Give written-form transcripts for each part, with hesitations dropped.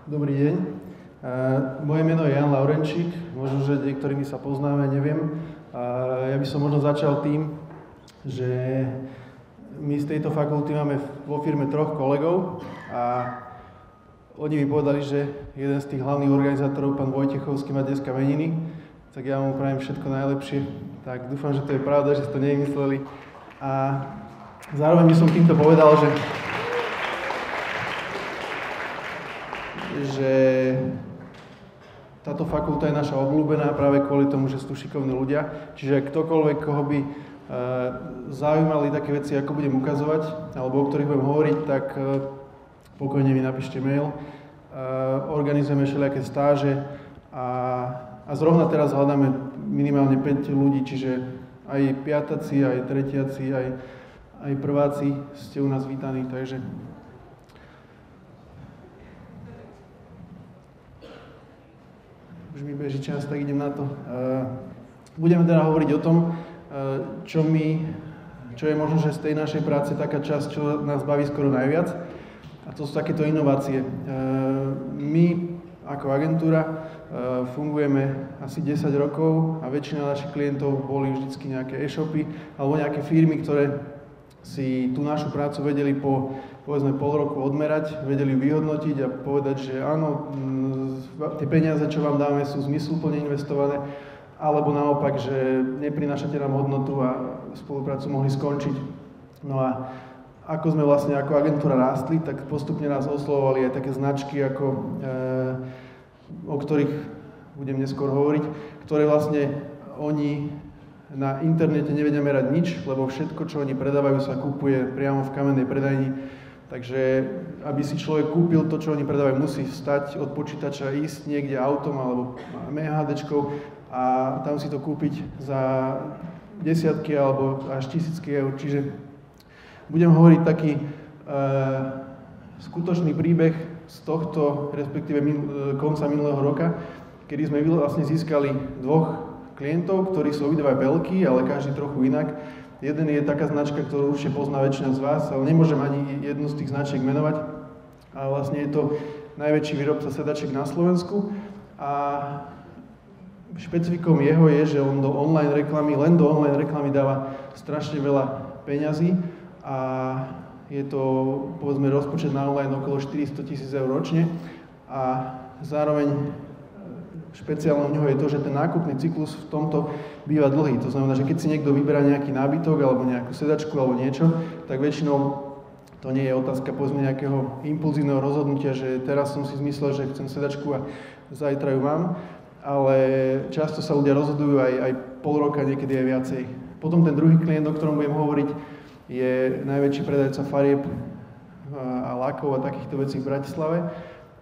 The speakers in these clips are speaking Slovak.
Dobrý deň. Moje meno je Jan Laurenčík, možno, že niektorými sa poznáme, neviem. Ja by som možno začal tým, že my z tejto fakulty máme vo firme 3 kolegov a oni mi povedali, že jeden z tých hlavných organizátorov, pán Vojtechovský, má dneska meniny, tak ja mu prajem všetko najlepšie. Tak dúfam, že to je pravda, že ste to nevymysleli. A zároveň by som týmto povedal, že táto fakulta je naša obľúbená práve kvôli tomu, že sú tu šikovní ľudia. Čiže ktokoľvek, koho by zaujímali také veci, ako budem ukazovať, alebo o ktorých budem hovoriť, tak pokojne mi napíšte mail. Organizujeme všelijaké stáže a zrovna teraz hľadáme minimálne 5 ľudí, čiže aj piataci, aj tretiaci, aj prváci ste u nás vítaní, takže už mi beží čas, tak idem na to. Budeme teda hovoriť o tom, čo je možno, že z tej našej práce taká časť, čo nás baví skoro najviac. A to sú takéto inovácie. My ako agentúra fungujeme asi 10 rokov a väčšina našich klientov boli vždycky nejaké e-shopy alebo nejaké firmy, ktoré si tú našu prácu vedeli po povedzme pol roku odmerať, vedeli vyhodnotiť a povedať, že áno, tie peniaze, čo vám dáme, sú zmysluplne investované, alebo naopak, že neprinášate nám hodnotu a spoluprácu mohli skončiť. No a ako sme vlastne ako agentúra rástli, tak postupne nás oslovovali aj také značky, o ktorých budem neskôr hovoriť, ktoré vlastne oni na internete nevedia merať nič, lebo všetko, čo oni predávajú, sa kupuje priamo v kamennej predajni. Takže aby si človek kúpil to, čo oni predávajú, musí vstať od počítača, ísť niekde autom alebo MHDčkou a tam si to kúpiť za desiatky alebo až tisícky eur. Čiže budem hovoriť taký skutočný príbeh z tohto, respektíve konca minulého roka, kedy sme vlastne získali 2 klientov, ktorí sú obidva veľkí, ale každý trochu inak. Jeden je taká značka, ktorú určite pozná väčšina z vás, ale nemôžem ani jednu z tých značiek menovať. A vlastne je to najväčší výrobca sedačiek na Slovensku. A špecifikom jeho je, že on len do online reklamy dáva strašne veľa peňazí a je to, povedzme, rozpočet na online okolo 400 000 eur ročne a zároveň špeciálne u neho je to, že ten nákupný cyklus v tomto býva dlhý. To znamená, že keď si niekto vyberá nejaký nábytok alebo nejakú sedačku alebo niečo, tak väčšinou to nie je otázka povedzme nejakého impulzívneho rozhodnutia, že teraz som si zmyslel, že chcem sedačku a zajtra ju mám, ale často sa ľudia rozhodujú aj pol roka, niekedy aj viacej. Potom ten druhý klient, o ktorom budem hovoriť, je najväčší predajca farieb a lakov a takýchto vecí v Bratislave.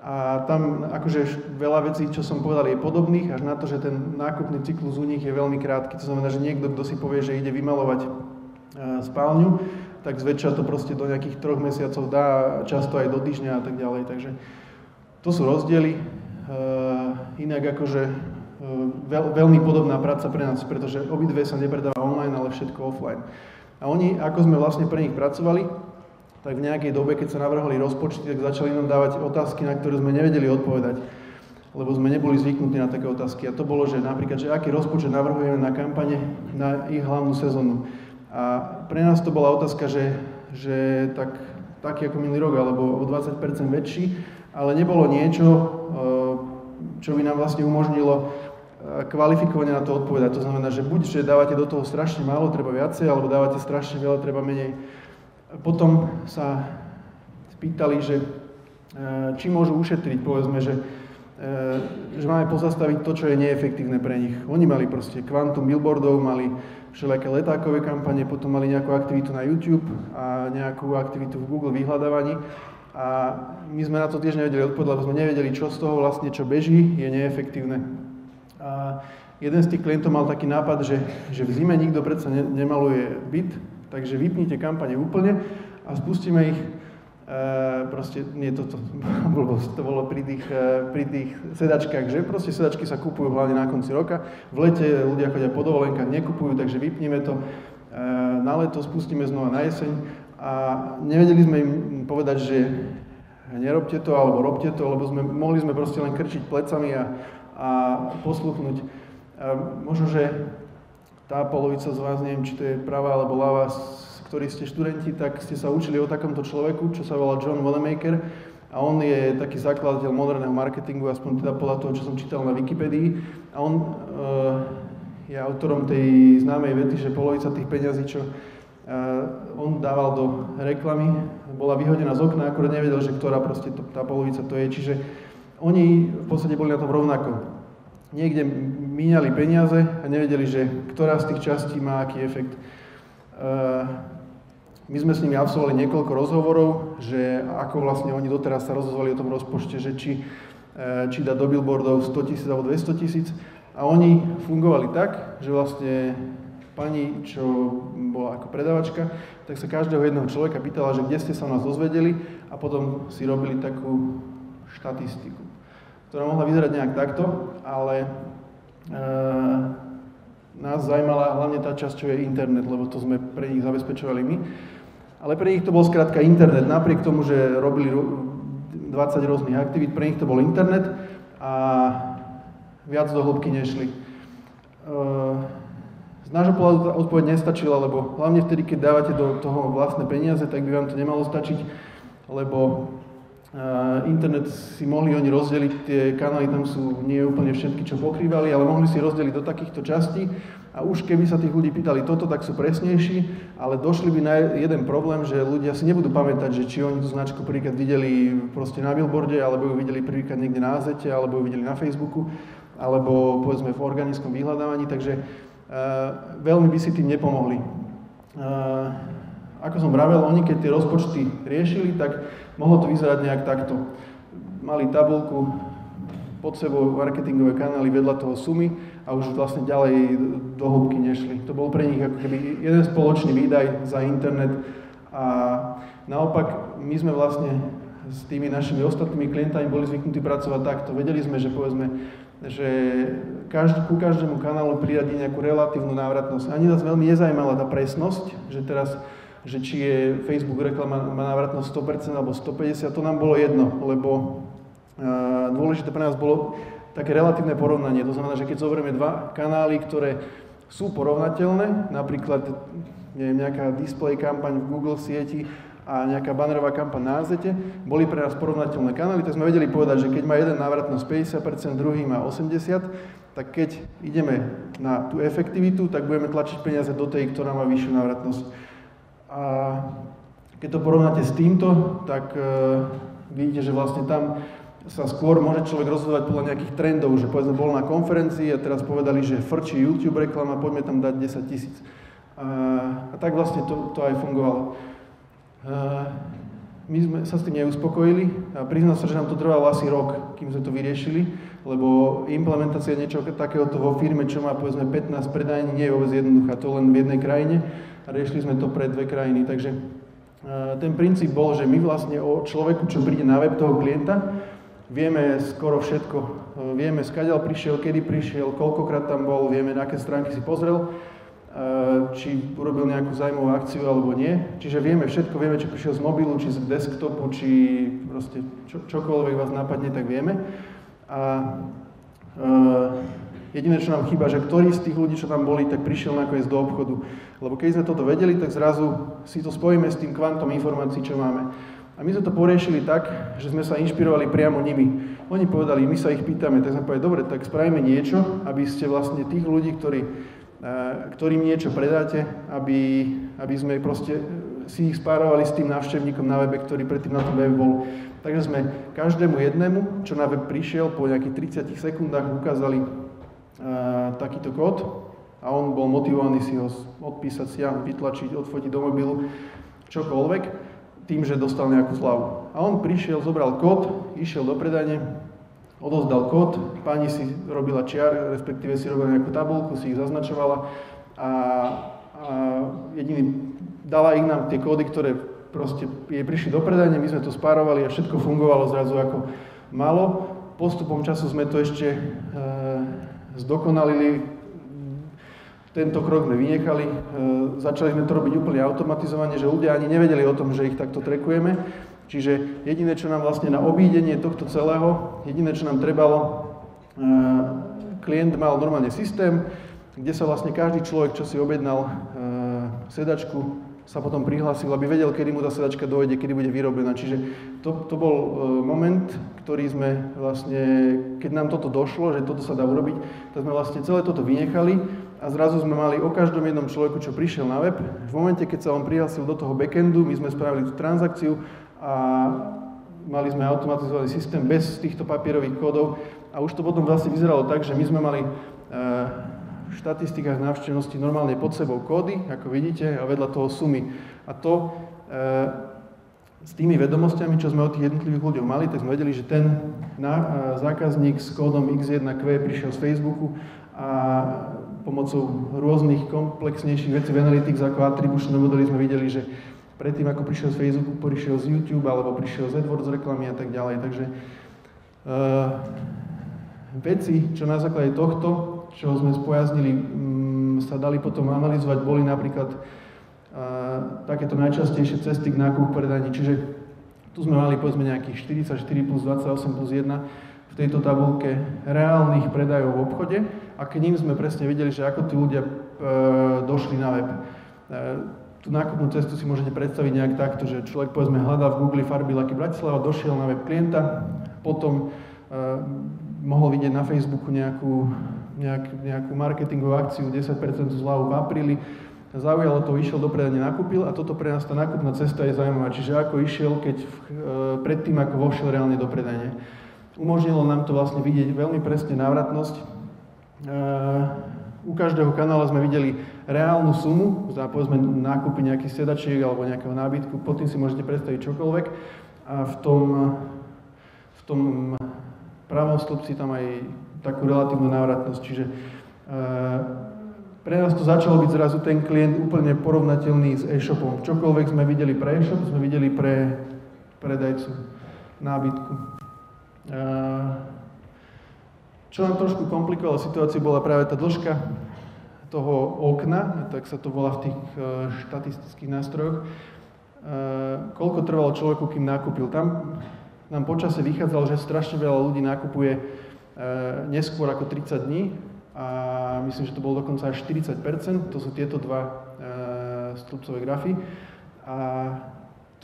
A tam akože veľa vecí, čo som povedal, je podobných, až na to, že ten nákupný cyklus u nich je veľmi krátky. To znamená, že niekto, kto si povie, že ide vymalovať spálňu, tak zväčša to proste do nejakých 3 mesiacov dá, často aj do týždňa a tak ďalej. Takže to sú rozdiely. Inak akože veľmi podobná práca pre nás, pretože obidve sa nepredáva online, ale všetko offline. A oni, ako sme vlastne pre nich pracovali, tak v nejakej dobe, keď sa navrhli rozpočty, tak začali nám dávať otázky, na ktoré sme nevedeli odpovedať, lebo sme neboli zvyknutí na také otázky. A to bolo, že napríklad, že aký rozpočet navrhujeme na kampane na ich hlavnú sezónu. A pre nás to bola otázka, že taký ako minulý rok, alebo o 20% väčší, ale nebolo niečo, čo by nám vlastne umožnilo kvalifikovane na to odpovedať. To znamená, že buď, že dávate do toho strašne málo, treba viacej, alebo dávate strašne veľa, treba menej. Potom sa spýtali, že či môžu ušetriť, povedzme, že máme pozastaviť to, čo je neefektívne pre nich. Oni mali proste kvantum billboardov, mali všelijaké letákové kampane, potom mali nejakú aktivitu na YouTube a nejakú aktivitu v Google vyhľadávaní. A my sme na to tiež nevedeli odpovedať, lebo sme nevedeli, čo z toho vlastne, čo beží, je neefektívne. A jeden z tých klientov mal taký nápad, že v zime nikto predsa nemaluje byt, takže vypnite kampane úplne a spustíme ich, proste, nie toto, to bolo pri tých sedačkách, že proste sedačky sa kupujú hlavne na konci roka, v lete ľudia chodia po dovolenkách, nekupujú, takže vypneme to na leto, spustíme znova na jeseň a nevedeli sme im povedať, že nerobte to, alebo robte to, lebo mohli sme proste len krčiť plecami a posluchnúť. Možno, že tá polovica z vás, neviem, či to je pravá alebo ľavá, ktorí ste študenti, tak ste sa učili o takomto človeku, čo sa volá John Wanamaker. A on je taký zakladateľ moderného marketingu, aspoň teda podľa toho, čo som čítal na Wikipedii. A on je autorom tej známej vety, že polovica tých peňazí, čo on dával do reklamy, bola vyhodená z okna, akurát nevedel, že ktorá proste tá polovica to je. Čiže oni v podstate boli na tom rovnako. Niekde míňali peniaze a nevedeli, že ktorá z tých častí má aký efekt. My sme s nimi absolvovali niekoľko rozhovorov, že ako vlastne oni doteraz sa rozhodovali o tom rozpočte, že či dá do billboardov 100 000 alebo 200 000. A oni fungovali tak, že vlastne pani, čo bola ako predavačka, tak sa každého jedného človeka pýtala, že kde ste sa o nás dozvedeli a potom si robili takú štatistiku, ktorá mohla vyzerať nejak takto, ale nás zaujímala hlavne tá časť, čo je internet, lebo to sme pre nich zabezpečovali my. Ale pre nich to bol skrátka internet, napriek tomu, že robili 20 rôznych aktivít, pre nich to bol internet a viac do hĺbky nešli. Z nášho pohľadu tá odpoveď nestačila, lebo hlavne vtedy, keď dávate do toho vlastné peniaze, tak by vám to nemalo stačiť, lebo internet si mohli oni rozdeliť, tie kanály tam sú nie úplne všetky, čo pokrývali, ale mohli si rozdeliť do takýchto častí a už keby sa tých ľudí pýtali toto, tak sú presnejší, ale došli by na jeden problém, že ľudia si nebudú pamätať, že či oni tú značku prvýkrát videli proste na billboarde, alebo ju videli prvýkrát niekde na Azete, alebo ju videli na Facebooku, alebo povedzme v organickom vyhľadávaní, takže veľmi by si tým nepomohli. Ako som vravel, oni keď tie rozpočty riešili, tak mohlo to vyzerať nejak takto. Mali tabuľku, pod sebou marketingové kanály vedľa toho sumy a už vlastne ďalej do hĺbky nešli. To bol pre nich ako keby jeden spoločný výdaj za internet a naopak my sme vlastne s tými našimi ostatnými klientami boli zvyknutí pracovať takto. Vedeli sme, že povedzme, že ku každému kanálu priradiť nejakú relatívnu návratnosť. Ani nás veľmi nezajímala tá presnosť, že teraz že či je Facebook reklama má návratnosť 100% alebo 150%, to nám bolo jedno, lebo dôležité pre nás bolo také relatívne porovnanie. To znamená, že keď zoberieme dva kanály, ktoré sú porovnateľné, napríklad neviem, nejaká display kampaň v Google sieti a nejaká bannerová kampaň na Azete, boli pre nás porovnateľné kanály, tak sme vedeli povedať, že keď má jeden návratnosť 50%, druhý má 80%, tak keď ideme na tú efektivitu, tak budeme tlačiť peniaze do tej, ktorá má vyššiu návratnosť. A keď to porovnáte s týmto, tak vidíte, že vlastne tam sa skôr môže človek rozhodovať podľa nejakých trendov, že povedzme bol na konferencii a teraz povedali, že frčí YouTube reklama, poďme tam dať 10 000. A tak vlastne to aj fungovalo. My sme sa s tým neuspokojili a priznám sa, že nám to trvalo asi rok, kým sme to vyriešili, lebo implementácia niečo takéhoto vo firme, čo má povedzme 15 predajní, nie je vôbec jednoduchá, to len v jednej krajine a riešili sme to pre 2 krajiny. Takže ten princíp bol, že my vlastne o človeku, čo príde na web toho klienta, vieme skoro všetko. Vieme, skadiaľ prišiel, kedy prišiel, koľkokrát tam bol, vieme, na aké stránky si pozrel, či urobil nejakú zájmovú akciu alebo nie. Čiže vieme všetko, vieme, či prišiel z mobilu, či z desktopu, či proste čokoľvek vás napadne, tak vieme. A jediné, čo nám chýba, že ktorý z tých ľudí, čo tam boli, tak prišiel nakoniec do obchodu. Lebo keď sme toto vedeli, tak zrazu si to spojíme s tým kvantom informácií, čo máme. A my sme to poriešili tak, že sme sa inšpirovali priamo nimi. Oni povedali, my sa ich pýtame, tak sme povedali, dobre, tak spravíme niečo, aby ste vlastne tých ľudí, ktorým niečo predáte, aby sme proste si ich spárovali s tým návštevníkom na webe, ktorý predtým na tom webe bol. Takže sme každému jednému, čo na web prišiel, po nejakých 30 sekundách ukázali takýto kód a on bol motivovaný si ho odpísať, stiahnuť, vytlačiť, odfotiť do mobilu, čokoľvek, tým, že dostal nejakú slavu. A on prišiel, zobral kód, išiel do predajne, odozdal kód, pani si robila čiar, respektíve si robila nejakú tabuľku, si ich zaznačovala a jediný dala ich nám tie kódy, ktoré proste jej prišli do predajne, my sme to spárovali a všetko fungovalo zrazu ako malo. Postupom času sme to ešte zdokonalili, tento krok sme vynechali, začali sme to robiť úplne automatizovane, že ľudia ani nevedeli o tom, že ich takto trackujeme Čiže jediné, čo nám vlastne na obídenie tohto celého, jediné, čo nám trebalo, klient mal normálne systém, kde sa vlastne každý človek, čo si objednal sedačku, sa potom prihlásil, aby vedel, kedy mu tá sedačka dojde, kedy bude vyrobená. Čiže to bol moment, ktorý sme vlastne, keď nám toto došlo, že toto sa dá urobiť, tak sme vlastne celé toto vynechali a zrazu sme mali o každom jednom človeku, čo prišiel na web. V momente, keď sa on prihlásil do toho backendu, my sme spravili tú transakciu a mali sme automatizovaný systém bez týchto papierových kódov a už to potom vlastne vyzeralo tak, že my sme mali v štatistikách návštevnosti normálne pod sebou kódy, ako vidíte, a vedľa toho sumy. A to s tými vedomosťami, čo sme od tých jednotlivých ľuďov mali, tak sme vedeli, že ten zákazník s kódom X1Q prišiel z Facebooku a pomocou rôznych komplexnejších vecí v Analytics ako atribučné modely sme videli, že predtým, ako prišiel z Facebooku, prišiel z YouTube, alebo prišiel z AdWords reklamy a tak ďalej. Takže veci, čo na základe tohto, čo sme spojaznili, sa dali potom analyzovať, boli napríklad takéto najčastejšie cesty k nákupu predaní. Čiže tu sme mali povedzme nejakých 44 plus 28 plus 1 v tejto tabuľke reálnych predajov v obchode a k ním sme presne videli, že ako tí ľudia došli na web. Tú nákupnú cestu si môžete predstaviť nejak takto, že človek povedzme hľadá v Google farby Lucky Bratislava, došiel na web klienta, potom mohol vidieť na Facebooku nejakú marketingovú akciu 10% zľavu v apríli, zaujalo to, išiel do predania, nakúpil a toto pre nás tá nákupná cesta je zaujímavá, čiže ako išiel, keď predtým ako vošiel reálne do predania. Umožnilo nám to vlastne vidieť veľmi presne návratnosť. U každého kanála sme videli reálnu sumu za povedzme nákupy nejakých sedačiek alebo nejakého nábytku, pod tým si môžete predstaviť čokoľvek a v tom pravom stĺpci tam aj takú relatívnu návratnosť, čiže pre nás to začalo byť zrazu ten klient úplne porovnateľný s e-shopom. Čokoľvek sme videli pre e-shop, sme videli pre predajcu nábytku. Čo nám trošku komplikovalo situáciu, bola práve tá dĺžka toho okna, tak sa to volá v tých štatistických nástrojoch. Koľko trvalo človeku, kým nakúpil. Tam nám počasie vychádzalo, že strašne veľa ľudí nakupuje neskôr ako 30 dní a myslím, že to bolo dokonca až 40%, to sú tieto dva stĺpcové grafy. A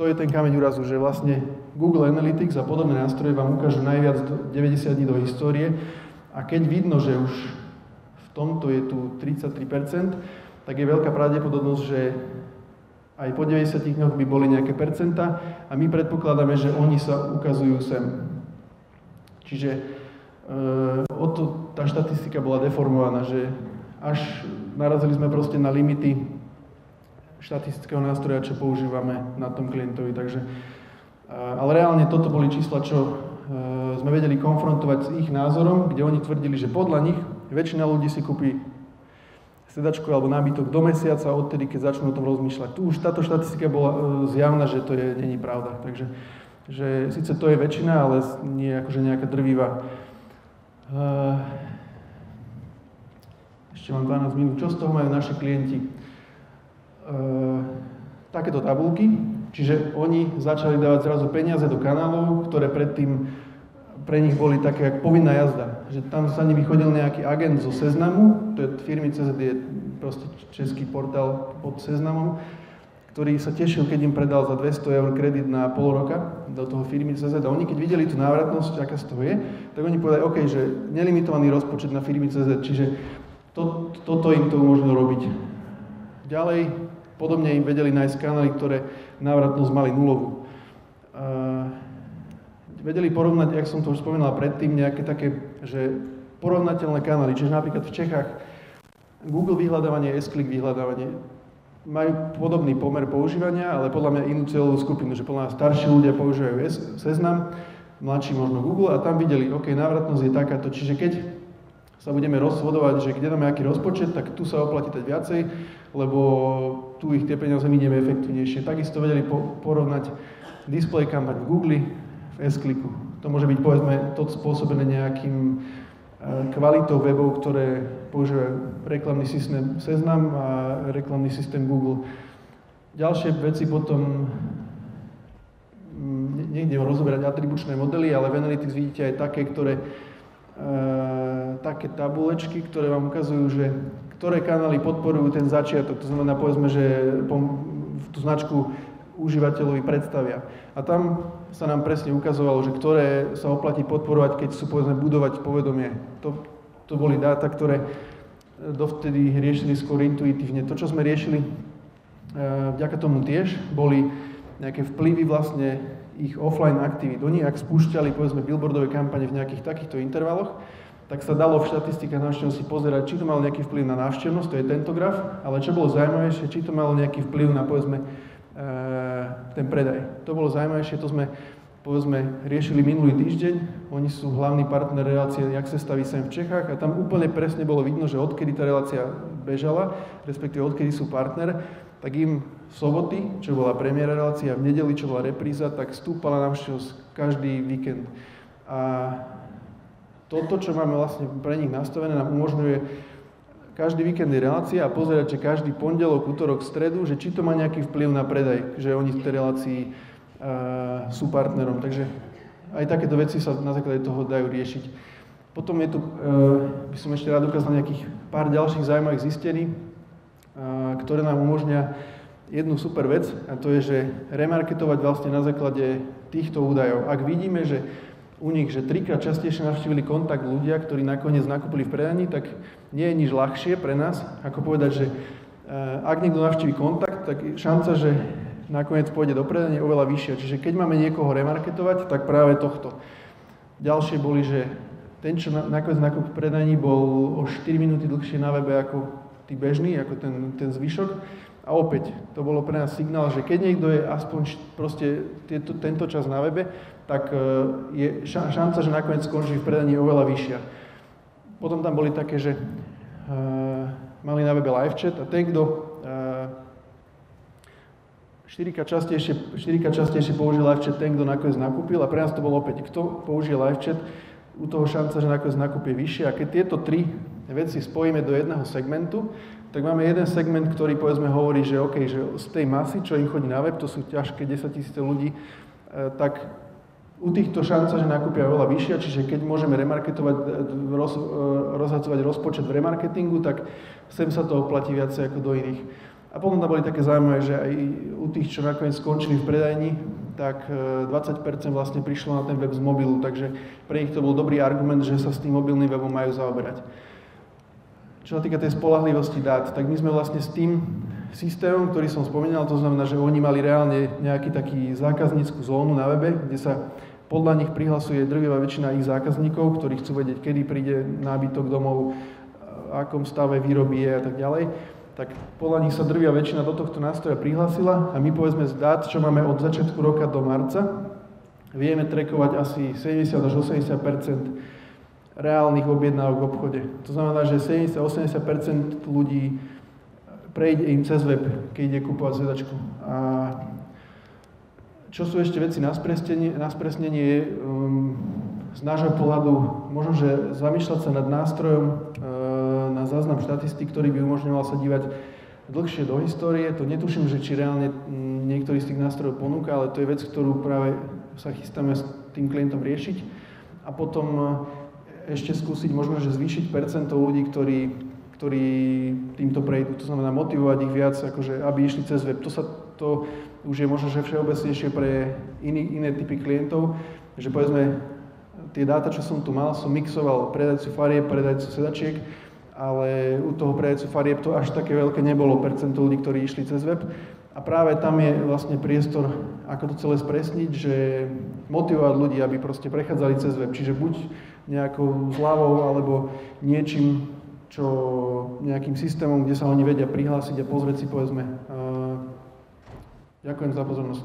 to je ten kameň úrazu, že vlastne Google Analytics a podobné nástroje vám ukážu najviac 90 dní do histórie a keď vidno, že už v tomto je tu 33%, tak je veľká pravdepodobnosť, že aj po 90 dňoch by boli nejaké percentá a my predpokladáme, že oni sa ukazujú sem. Čiže tá štatistika bola deformovaná, že až narazili sme proste na limity štatistického nástroja, čo používame na tom klientovi. Takže, ale reálne toto boli čísla, čo sme vedeli konfrontovať s ich názorom, kde oni tvrdili, že podľa nich väčšina ľudí si kúpi sedačku alebo nábytok do mesiaca odtedy, keď začnú o tom rozmýšľať. Tu už táto štatistika bola zjavná, že to není pravda. Takže že síce to je väčšina, ale nie akože nejaká drvivá. Ešte mám 12 minút. Čo z toho majú naši klienti? Takéto tabuľky, čiže oni začali dávať zrazu peniaze do kanálov, ktoré predtým pre nich boli také ako povinná jazda. Že tam sa nimi chodil nejaký agent zo Seznamu, to je firmy CZ, je proste český portál pod Seznamom, ktorý sa tešil, keď im predal za 200 eur kredit na pol roka do toho firmy CZ. A oni keď videli tú návratnosť, aká z toho je, tak oni povedali, OK, že nelimitovaný rozpočet na firmy CZ, čiže toto im to umožnilo robiť. Ďalej, podobne im vedeli nájsť kanály, ktoré návratnosť mali nulovú. Vedeli porovnať, jak som to už spomínal predtým, nejaké také, že porovnateľné kanály, čiže napríklad v Čechách Google vyhľadávanie, S-Click vyhľadávanie majú podobný pomer používania, ale podľa mňa inú cieľovú skupinu, že podľa mňa starší ľudia používajú Seznam, mladší možno Google a tam videli, OK, návratnosť je takáto, čiže keď sa budeme rozhodovať, že kde máme aký rozpočet, tak tu sa oplatí dať viacej, lebo tu ich tie peniaze minieme efektívnejšie. Takisto vedeli porovnať display kampaň v Google, v S-Clicku. To môže byť, povedzme, to spôsobené nejakým kvalitou webov, ktoré používajú reklamný systém Seznam a reklamný systém Google. Ďalšie veci potom, nejdem rozoberať atribučné modely, ale v Analytics vidíte aj také, také tabulečky, ktoré vám ukazujú, že ktoré kanály podporujú ten začiatok. To znamená, povedzme, že tú značku užívateľovi predstavia. A tam sa nám presne ukazovalo, že ktoré sa oplatí podporovať, keď sú, povedzme, budovať povedomie. To boli dáta, ktoré dovtedy riešili skôr intuitívne. To, čo sme riešili vďaka tomu tiež, boli nejaké vplyvy vlastne ich offline aktivít. Oni, ak spúšťali, povedzme, billboardové kampane v nejakých takýchto intervaloch, tak sa dalo v štatistikách návštevnosti pozerať, či to malo nejaký vplyv na návštevnosť, to je tento graf, ale čo bolo zaujímavejšie, či to malo nejaký vplyv na, povedzme, ten predaj. To bolo zaujímavejšie, to sme, povedzme, riešili minulý týždeň. Oni sú hlavný partner relácie Jak se staví sem v Čechách a tam úplne presne bolo vidno, že odkedy tá relácia bežala, respektíve odkedy sú partner, tak im v soboty, čo bola premiéra relácia, v nedeli, čo bola repríza, tak stúpala návštevnosť každý víkend. A toto, čo máme vlastne pre nich nastavené, nám umožňuje každý víkend je relácia a pozerať, že každý pondelok, utorok, stredu, že či to má nejaký vplyv na predaj, že oni v tej relácii sú partnerom. Takže aj takéto veci sa na základe toho dajú riešiť. Potom je tu, by som ešte rád ukázal nejakých pár ďalších zaujímavých zistení, ktoré nám umožňa jednu super vec, a to je, že remarketovať vlastne na základe týchto údajov. Ak vidíme, že u nich, že 3-krát častejšie navštívili kontakt ľudia, ktorí nakoniec nakúpili v predaní, tak nie je nič ľahšie pre nás, ako povedať, že ak niekto navštíví kontakt, tak šanca, že nakoniec pôjde do predania, je oveľa vyššia. Čiže keď máme niekoho remarketovať, tak práve tohto. Ďalšie boli, že ten, čo nakoniec nakúpi v predaní, bol o 4 minúty dlhšie na webe ako tí bežní, ako ten zvyšok. A opäť, to bolo pre nás signál, že keď niekto je aspoň proste tento čas na webe, tak je šanca, že nakoniec skončí v predaní oveľa vyššia. Potom tam boli také, že mali na webe live chat a ten, kto 4-krát častejšie použil live chat, ten, kto nakoniec nakúpil, a pre nás to bolo opäť, kto použije live chat, u toho šanca, že nakoniec nakúpie vyššie. A keď tieto tri veci spojíme do jedného segmentu, tak máme jeden segment, ktorý povedzme hovorí, že OK, že z tej masy, čo im chodí na web, to sú ťažké 10 000 ľudí, tak u týchto šanca, že nakúpia oveľa vyššia, čiže keď môžeme remarketovať, rozhadzovať rozpočet v remarketingu, tak sem sa to oplatí viacej ako do iných. A potom tam boli také zaujímavé, že aj u tých, čo nakoniec skončili v predajni, tak 20% vlastne prišlo na ten web z mobilu, takže pre nich to bol dobrý argument, že sa s tým mobilným webom majú zaoberať. Čo sa týka tej spoľahlivosti dát, tak my sme vlastne s tým systémom, ktorý som spomínal, to znamená, že oni mali reálne nejaký taký zákaznícku zónu na webe, kde sa podľa nich prihlasuje drvivá väčšina ich zákazníkov, ktorí chcú vedieť, kedy príde nábytok domov, v akom stave výroby je a tak ďalej. Tak podľa nich sa drvivá väčšina do tohto nástroja prihlásila a my povedzme z dát, čo máme od začiatku roka do marca, vieme trackovať asi 70 až 80% reálnych objednávok v obchode. To znamená, že 70-80% ľudí prejde im cez web, keď ide kúpovať sedačku. A čo sú ešte veci na spresnenie je z nášho pohľadu možno, že zamýšľať sa nad nástrojom na záznam štatistík, ktorý by umožňoval sa dívať dlhšie do histórie. To netuším, že či reálne niektorý z tých nástrojov ponúka, ale to je vec, ktorú práve sa chystáme s tým klientom riešiť. A potom ešte skúsiť možno, že zvýšiť percento ľudí, ktorí týmto prejdú. To znamená motivovať ich viac, akože, aby išli cez web. To už je možno, že všeobecnejšie pre iné typy klientov, že povedzme, tie dáta, čo som tu mal, som mixoval predajcu farieb, predajcu sedačiek, ale u toho predajcu farieb to až také veľké nebolo percento ľudí, ktorí išli cez web. A práve tam je vlastne priestor, ako to celé spresniť, že motivovať ľudí, aby proste prechádzali cez web. Čiže buď nejakou zľavou, alebo niečím, nejakým systémom, kde sa oni vedia prihlásiť a pozrieť si, povedzme. Ďakujem za pozornosť.